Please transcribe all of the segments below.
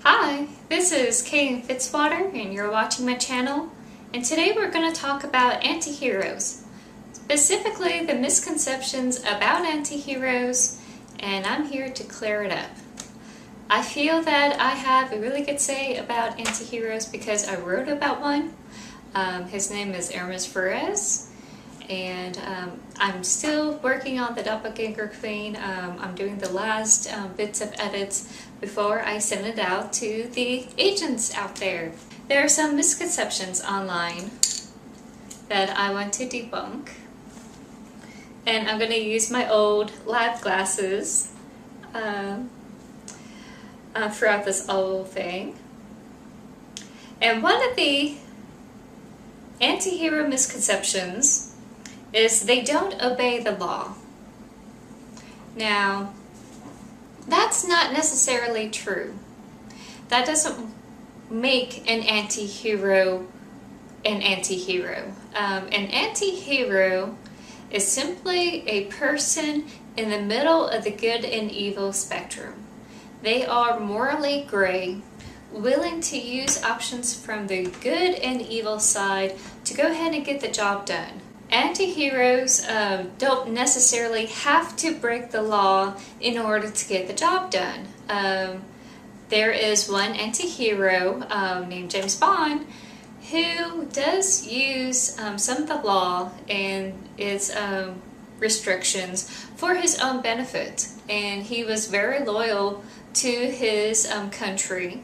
Hi, this is K.N.Fitzwater and you're watching my channel, and today we're going to talk about anti-heroes, specifically the misconceptions about anti-heroes, and I'm here to clear it up. I feel that I have a really good say about anti-heroes because I wrote about one. His name is Hermes Perez, and I'm still working on the Doppelganger Queen. I'm doing the last bits of edits before I send it out to the agents out there. There are some misconceptions online that I want to debunk, and I'm going to use my old lab glasses throughout this whole thing. And one of the anti-hero misconceptions is they don't obey the law. Now, that's not necessarily true. That doesn't make an anti-hero an anti-hero. An anti-hero is simply a person in the middle of the good and evil spectrum. They are morally gray, willing to use options from the good and evil side to go ahead and get the job done. Anti-heroes don't necessarily have to break the law in order to get the job done. There is one anti-hero named James Bond who does use some of the law and its restrictions for his own benefit, and he was very loyal to his country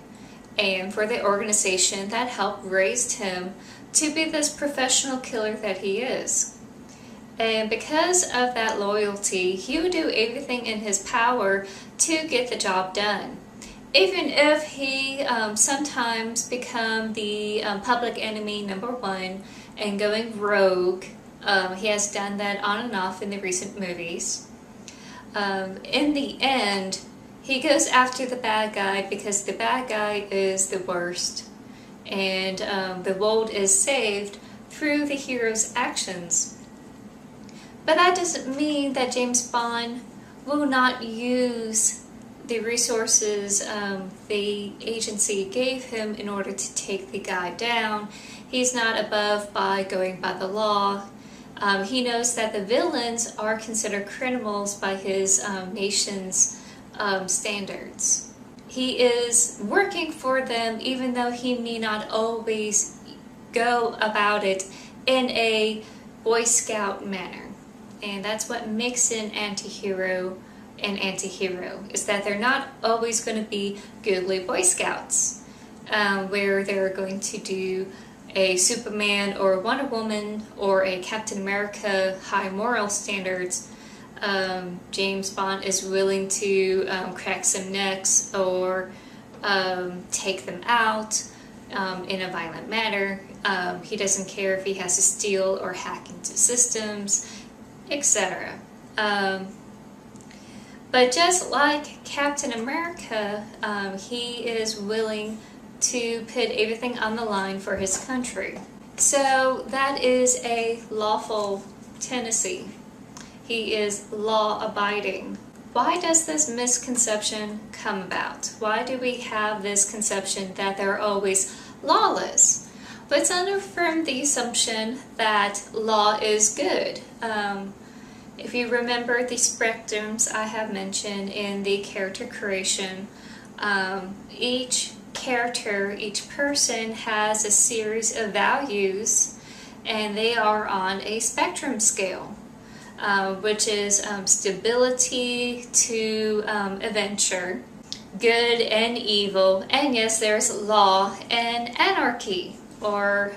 and for the organization that helped raise him to be this professional killer that he is. And because of that loyalty, he would do everything in his power to get the job done. Even if he sometimes become the public enemy #1 and going rogue. He has done that on and off in the recent movies. In the end, he goes after the bad guy because the bad guy is the worst. And the world is saved through the hero's actions. But that doesn't mean that James Bond will not use the resources the agency gave him in order to take the guy down. He's not above by going by the law. He knows that the villains are considered criminals by his nation's standards. He is working for them even though he may not always go about it in a Boy Scout manner. And that's what makes an anti-hero an anti-hero, is that they're not always going to be goodly Boy Scouts, where they're going to do a Superman or Wonder Woman or a Captain America high moral standards. James Bond is willing to crack some necks or take them out in a violent manner. He doesn't care if he has to steal or hack into systems, etc. But just like Captain America, he is willing to put everything on the line for his country. So that is a lawful tendency. He is law-abiding. Why does this misconception come about? Why do we have this conception that they're always lawless? But it's under from the assumption that law is good. If you remember the spectrums I have mentioned in the character creation, each character, each person has a series of values, and they are on a spectrum scale. Which is stability to adventure, good and evil, and yes, there's law and anarchy, or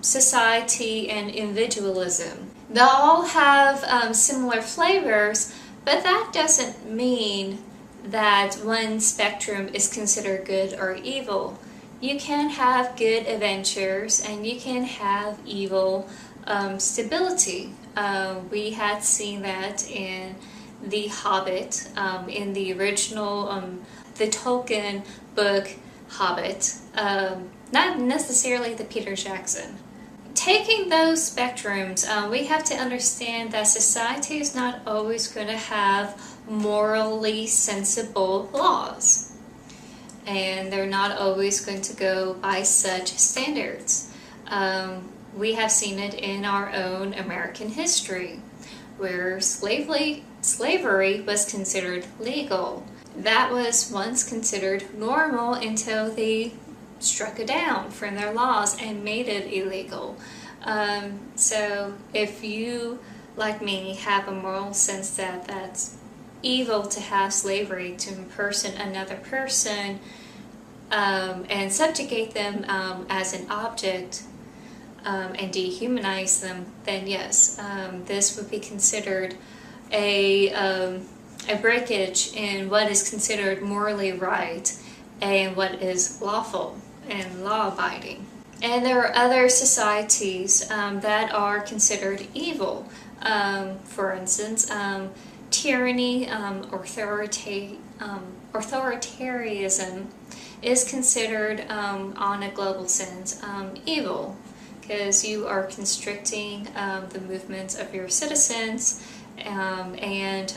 society and individualism. They all have similar flavors, but that doesn't mean that one spectrum is considered good or evil. You can have good adventures and you can have evil stability. We had seen that in The Hobbit, in the original, the Tolkien book Hobbit, not necessarily the Peter Jackson. Taking those spectrums, we have to understand that society is not always going to have morally sensible laws. and they're not always going to go by such standards. We have seen it in our own American history, where slavery was considered legal. That was once considered normal until they struck it down from their laws and made it illegal. So if you, like me, have a moral sense that that's evil to have slavery, to impersonate another person and subjugate them as an object and dehumanize them, then yes, this would be considered a breakage in what is considered morally right and what is lawful and law-abiding. And there are other societies that are considered evil. For instance, tyranny, authoritarianism is considered on a global sense evil, because you are constricting the movements of your citizens, and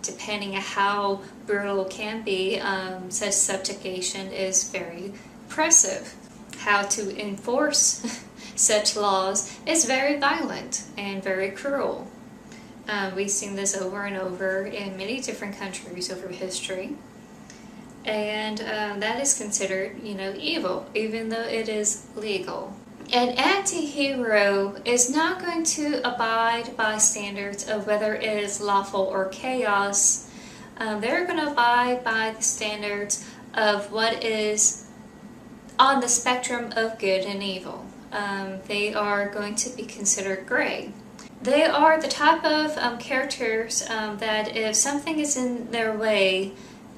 depending on how brutal it can be, such subjugation is very oppressive. How to enforce such laws is very violent and very cruel. We've seen this over and over in many different countries over history, and that is considered, evil, even though it is legal. An anti-hero is not going to abide by standards of whether it is lawful or chaos. They're going to abide by the standards of what is on the spectrum of good and evil. They are going to be considered gray. They are the type of characters that if something is in their way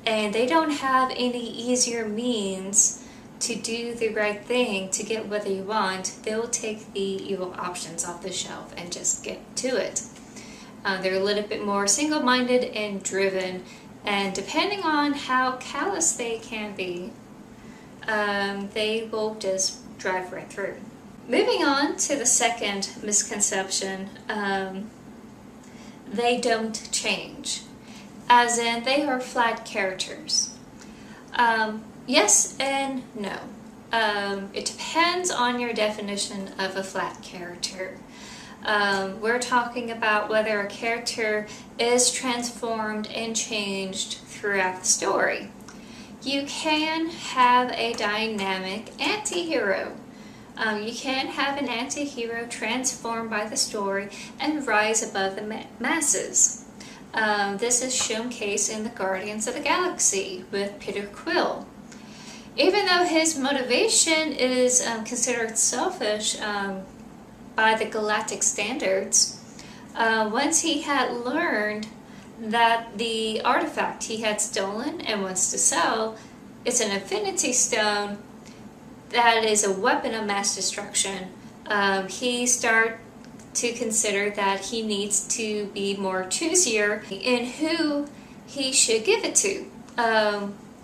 and they don't have any easier means to do the right thing to get what they want, they will take the evil options off the shelf and just get to it. They're a little bit more single-minded and driven, and depending on how callous they can be, they will just drive right through. Moving on to the second misconception, they don't change, as in they are flat characters. Yes and no. It depends on your definition of a flat character. We're talking about whether a character is transformed and changed throughout the story. You can have a dynamic anti-hero. You can have an anti-hero transformed by the story and rise above the masses. This is showcased in the Guardians of the Galaxy with Peter Quill. Even though his motivation is considered selfish by the galactic standards, once he had learned that the artifact he had stolen and wants to sell is an Infinity Stone that is a weapon of mass destruction, he started to consider that he needs to be more choosier in who he should give it to.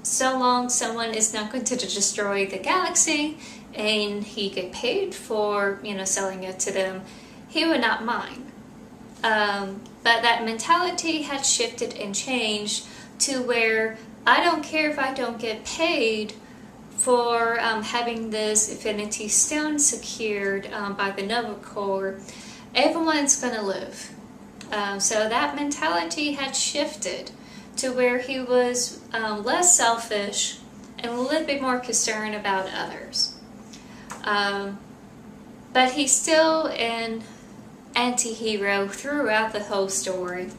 So long someone is not going to destroy the galaxy and he get paid for selling it to them, he would not mind. But that mentality had shifted and changed to where I don't care if I don't get paid for having this Infinity Stone secured by the Nova Corps. Everyone's going to live. So that mentality had shifted to where he was less selfish and a little bit more concerned about others. But he's still an anti-hero throughout the whole story.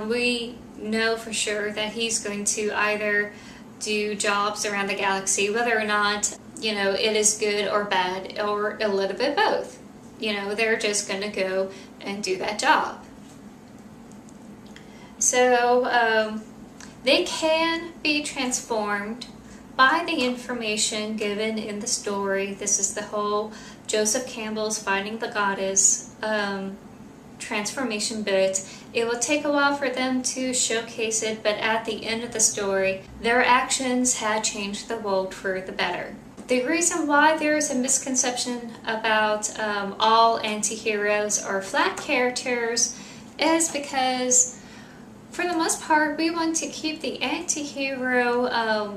We know for sure that he's going to either do jobs around the galaxy, whether or not, it is good or bad, or a little bit both. They're just going to go and do that job. So they can be transformed by the information given in the story. This is the whole Joseph Campbell's Finding the Goddess transformation bit. It will take a while for them to showcase it, but at the end of the story, their actions had changed the world for the better. The reason why there is a misconception about all anti-heroes are flat characters is because For the most part, we want to keep the anti-hero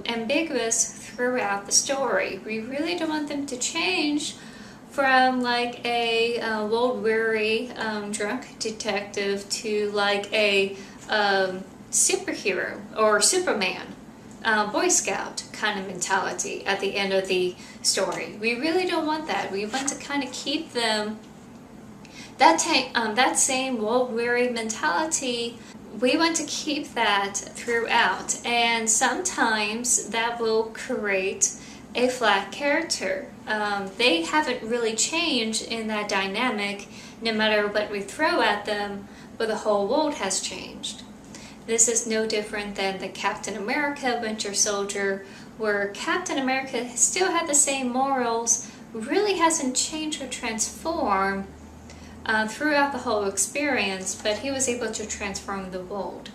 ambiguous throughout the story. We really don't want them to change from like a world-weary drunk detective to like a superhero or Superman, Boy Scout kind of mentality at the end of the story. We really don't want that. We want to kind of keep them that same world-weary mentality. We want to keep that throughout, and sometimes that will create a flat character. They haven't really changed in that dynamic no matter what we throw at them, but the whole world has changed. This is no different than the Captain America Winter Soldier, where Captain America still had the same morals, really hasn't changed or transformed throughout the whole experience, but he was able to transform the world.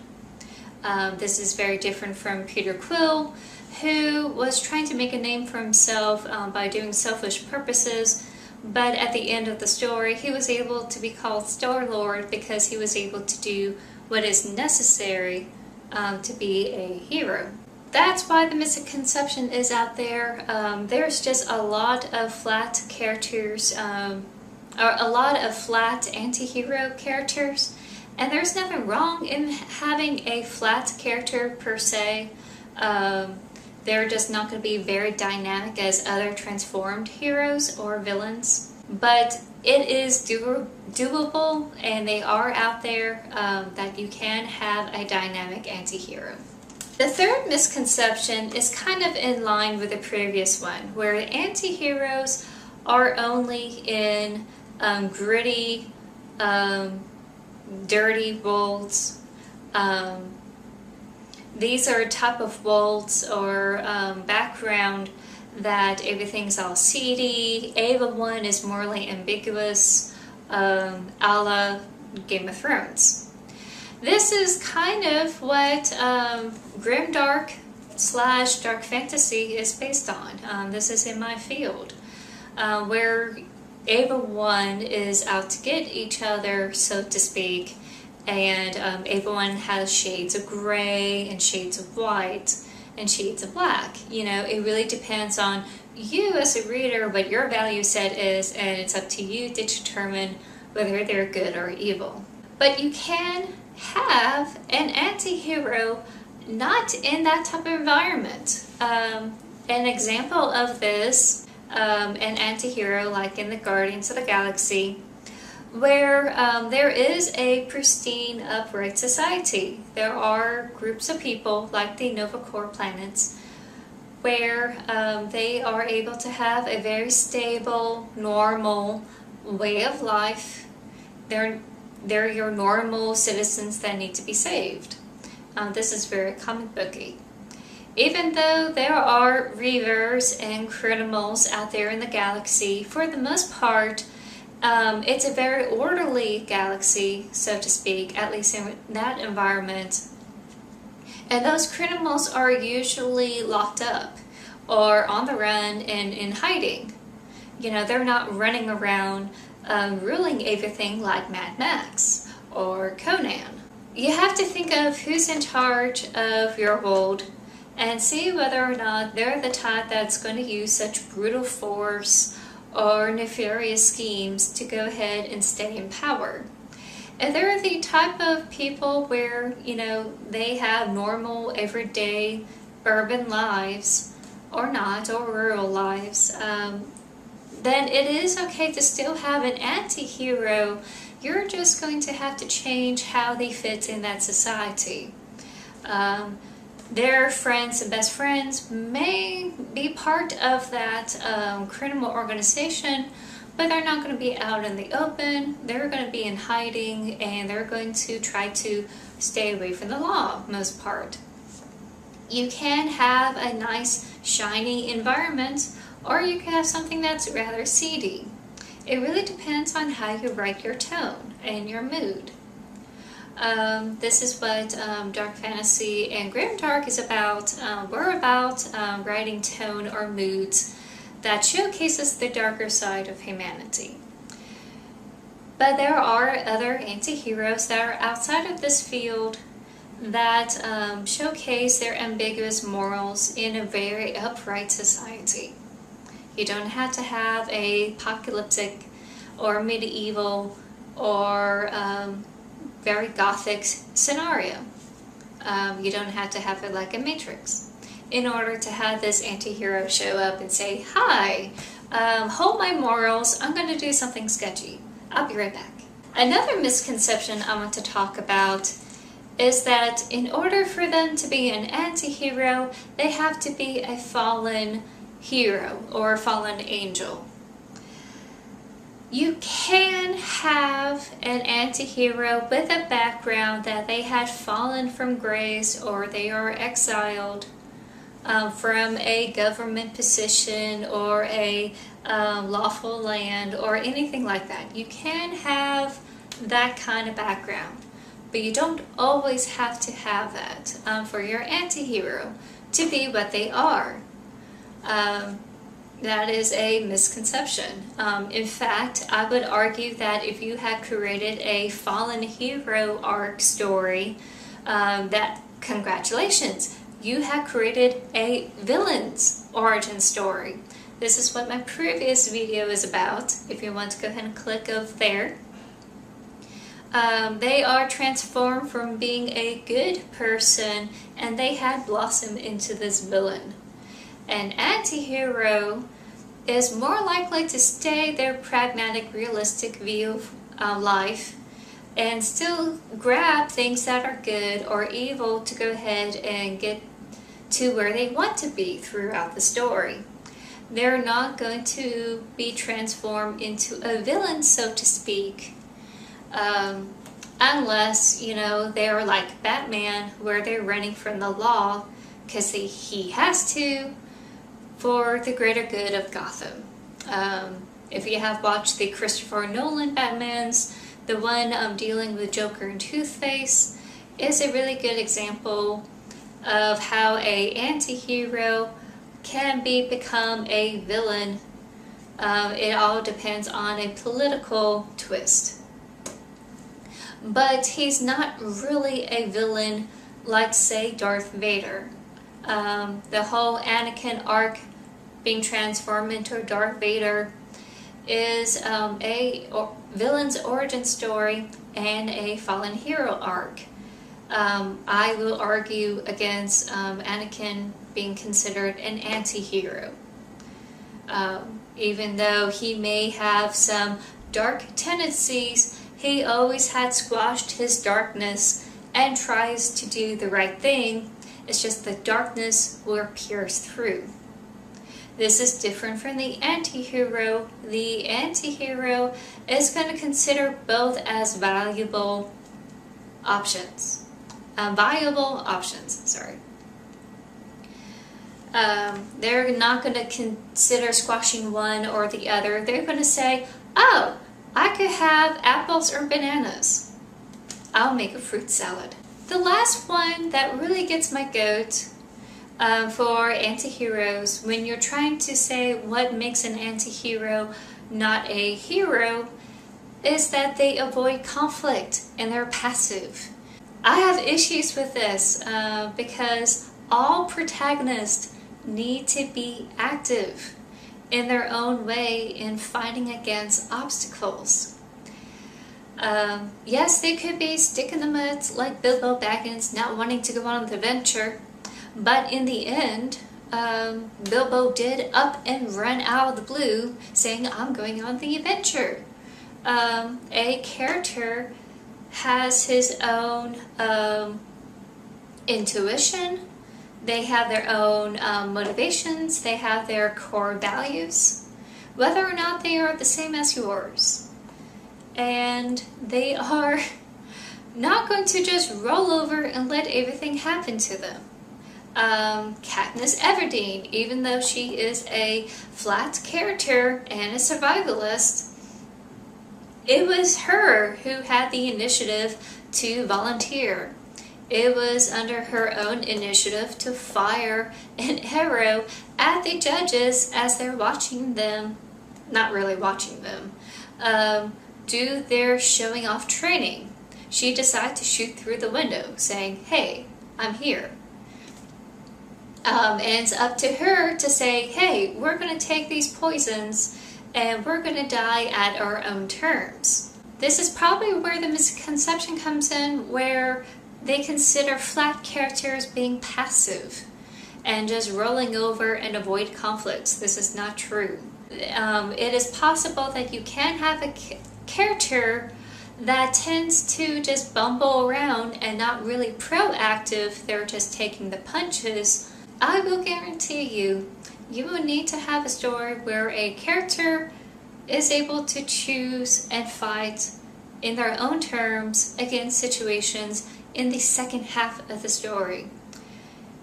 This is very different from Peter Quill, who was trying to make a name for himself by doing selfish purposes, but at the end of the story he was able to be called Star-Lord because he was able to do what is necessary to be a hero. That's why the misconception is out there. There's just a lot of flat characters, or a lot of flat anti-hero characters, and there's nothing wrong in having a flat character per se. They're just not going to be very dynamic as other transformed heroes or villains, but it is doable, and they are out there that you can have a dynamic anti-hero. The third misconception is kind of in line with the previous one, where anti-heroes are only in gritty, dirty worlds. These are a type of worlds or background that everything's all seedy. Ava 1 is morally ambiguous, a la Game of Thrones. This is kind of what grimdark / dark fantasy is based on. This is in my field, where Ava 1 is out to get each other, so to speak, and Ava 1 has shades of gray and shades of white and shades of black. You know, it really depends on you as a reader what your value set is, and it's up to you to determine whether they're good or evil. But you can have an anti-hero not in that type of environment. An example of this, an anti-hero like in the Guardians of the Galaxy, where there is a pristine, upright society. There are groups of people like the Nova Corps planets where they are able to have a very stable, normal way of life. They're your normal citizens that need to be saved. This is very comic booky. Even though there are reavers and criminals out there in the galaxy, for the most part, it's a very orderly galaxy, so to speak, at least in that environment. And those criminals are usually locked up or on the run and in hiding. You know, they're not running around ruling everything like Mad Max or Conan. You have to think of who's in charge of your world and see whether or not they're the type that's going to use such brutal force or nefarious schemes to go ahead and stay in power. And they're the type of people where, you know, they have normal, everyday, urban lives, or not, or rural lives, then it is okay to still have an anti-hero. You're just going to have to change how they fit in that society. Their friends and best friends may be part of that criminal organization, but they're not going to be out in the open. They're going to be in hiding, and they're going to try to stay away from the law, most part. You can have a nice, shiny environment, or you can have something that's rather seedy. It really depends on how you write your tone and your mood. This is what dark fantasy and grimdark is about. We're about writing tone or moods that showcases the darker side of humanity. But there are other anti-heroes that are outside of this field that showcase their ambiguous morals in a very upright society. You don't have to have a apocalyptic or medieval or very gothic scenario. You don't have to have it like a Matrix in order to have this anti-hero show up and say, hi, hold my morals, I'm going to do something sketchy. I'll be right back. Another misconception I want to talk about is that in order for them to be an anti-hero, they have to be a fallen hero or a fallen angel. You can have an anti-hero with a background that they had fallen from grace or they are exiled from a government position or a lawful land or anything like that. You can have that kind of background, but you don't always have to have that for your anti-hero to be what they are. That is a misconception. In fact, I would argue that if you had created a fallen hero arc story, that congratulations, you have created a villain's origin story. This is what my previous video is about, if you want to go ahead and click over there. They are transformed from being a good person and they had blossomed into this villain. An anti-hero is more likely to stay their pragmatic, realistic view of life and still grab things that are good or evil to go ahead and get to where they want to be throughout the story. They're not going to be transformed into a villain, so to speak, unless, you know, they're like Batman, where they're running from the law because he has to, for the greater good of Gotham. If you have watched the Christopher Nolan Batmans, the one dealing with Joker and Two-Face is a really good example of how a anti-hero can become a villain. It all depends on a political twist. But he's not really a villain like, say, Darth Vader. The whole Anakin arc being transformed into Darth Vader is a villain's origin story and a fallen hero arc. I will argue against Anakin being considered an anti-hero. Even though he may have some dark tendencies, he always had squashed his darkness and tries to do the right thing. It's just the darkness will pierce through. This is different from the anti-hero. The anti-hero is going to consider both as viable options. They're not going to consider squashing one or the other. They're going to say, oh, I could have apples or bananas. I'll make a fruit salad. The last one that really gets my goat for anti-heroes, when you're trying to say what makes an anti-hero not a hero, is that they avoid conflict and they're passive. I have issues with this because all protagonists need to be active in their own way in fighting against obstacles. Yes, they could be stick in the mud like Bilbo Baggins, not wanting to go on the adventure, but in the end, Bilbo did up and run out of the blue saying, I'm going on the adventure. A character has his own intuition, they have their own motivations, they have their core values, whether or not they are the same as yours. And they are not going to just roll over and let everything happen to them. Katniss Everdeen, even though she is a flat character and a survivalist, it was her who had the initiative to volunteer. It was under her own initiative to fire an arrow at the judges as they're watching them, not really watching them, do their showing off training. she decided to shoot through the window, saying, "Hey, I'm here." And it's up to her to say, "Hey, we're going to take these poisons and we're going to die at our own terms." This is probably where the misconception comes in, where they consider flat characters being passive and just rolling over and avoid conflicts. This is not true. It is possible that you can have a character that tends to just bumble around and not really proactive. They're just taking the punches. I will guarantee you, you will need to have a story where a character is able to choose and fight in their own terms against situations in the second half of the story.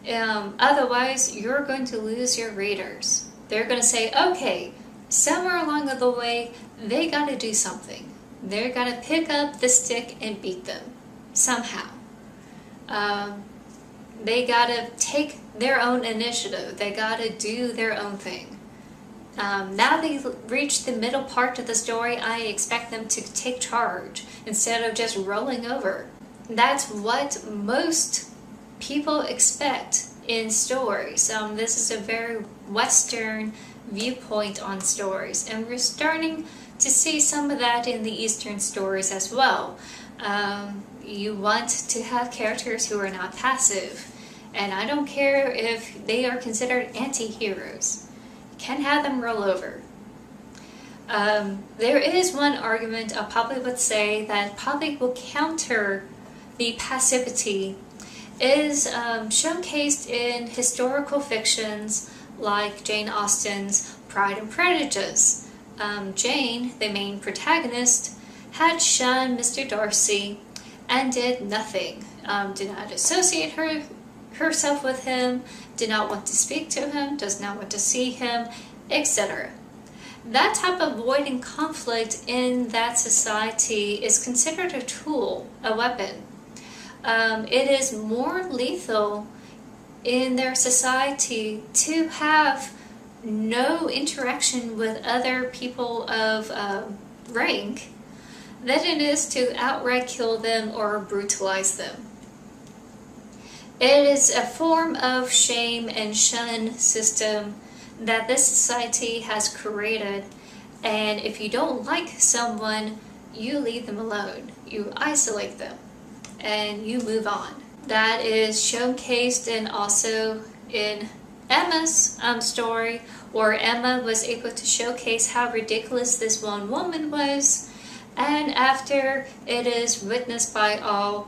Otherwise, you're going to lose your readers. They're going to say, okay, somewhere along the way, they got to do something. They're going to pick up the stick and beat them somehow. They got to take their own initiative. They got to do their own thing. Now they've reached the middle part of the story, I expect them to take charge instead of just rolling over. That's what most people expect in stories. This is a very Western viewpoint on stories, and we're starting to see some of that in the Eastern stories as well. You want to have characters who are not passive, and I don't care if they are considered anti-heroes. You can have them roll over. There is one argument I probably would say that probably will counter the passivity is showcased in historical fictions like Jane Austen's Pride and Prejudice. Jane, the main protagonist, had shunned Mr. Darcy and did nothing. Did not associate herself with him, did not want to speak to him, does not want to see him, etc. That type of avoiding conflict in that society is considered a tool, a weapon. It is more lethal in their society to have no interaction with other people of rank than it is to outright kill them or brutalize them. It is a form of shame and shun system that this society has created, and if you don't like someone, you leave them alone, you isolate them, and you move on. That is showcased and also in Emma's story, where Emma was able to showcase how ridiculous this one woman was, and after it is witnessed by all,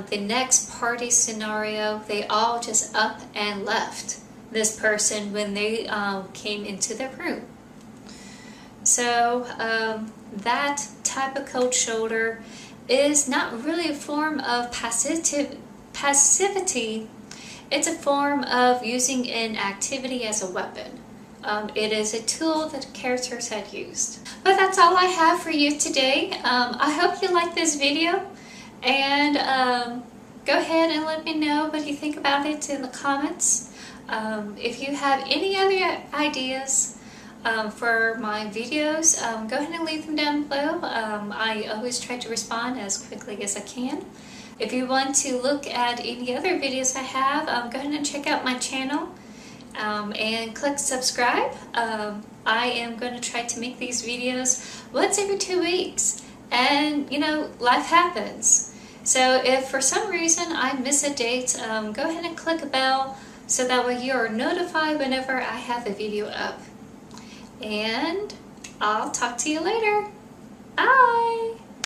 the next party scenario, they all just up and left this person when they came into the room. So that type of cold shoulder is not really a form of passivity. It's a form of using an activity as a weapon. It is a tool that characters had used. But that's all I have for you today. I hope you like this video, and go ahead and let me know what you think about it in the comments. If you have any other ideas for my videos, go ahead and leave them down below. I always try to respond as quickly as I can. If you want to look at any other videos I have, go ahead and check out my channel and click subscribe. I am going to try to make these videos once every 2 weeks, and you know, life happens. So if for some reason I miss a date, go ahead and click a bell so that way you are notified whenever I have a video up. And I'll talk to you later. Bye!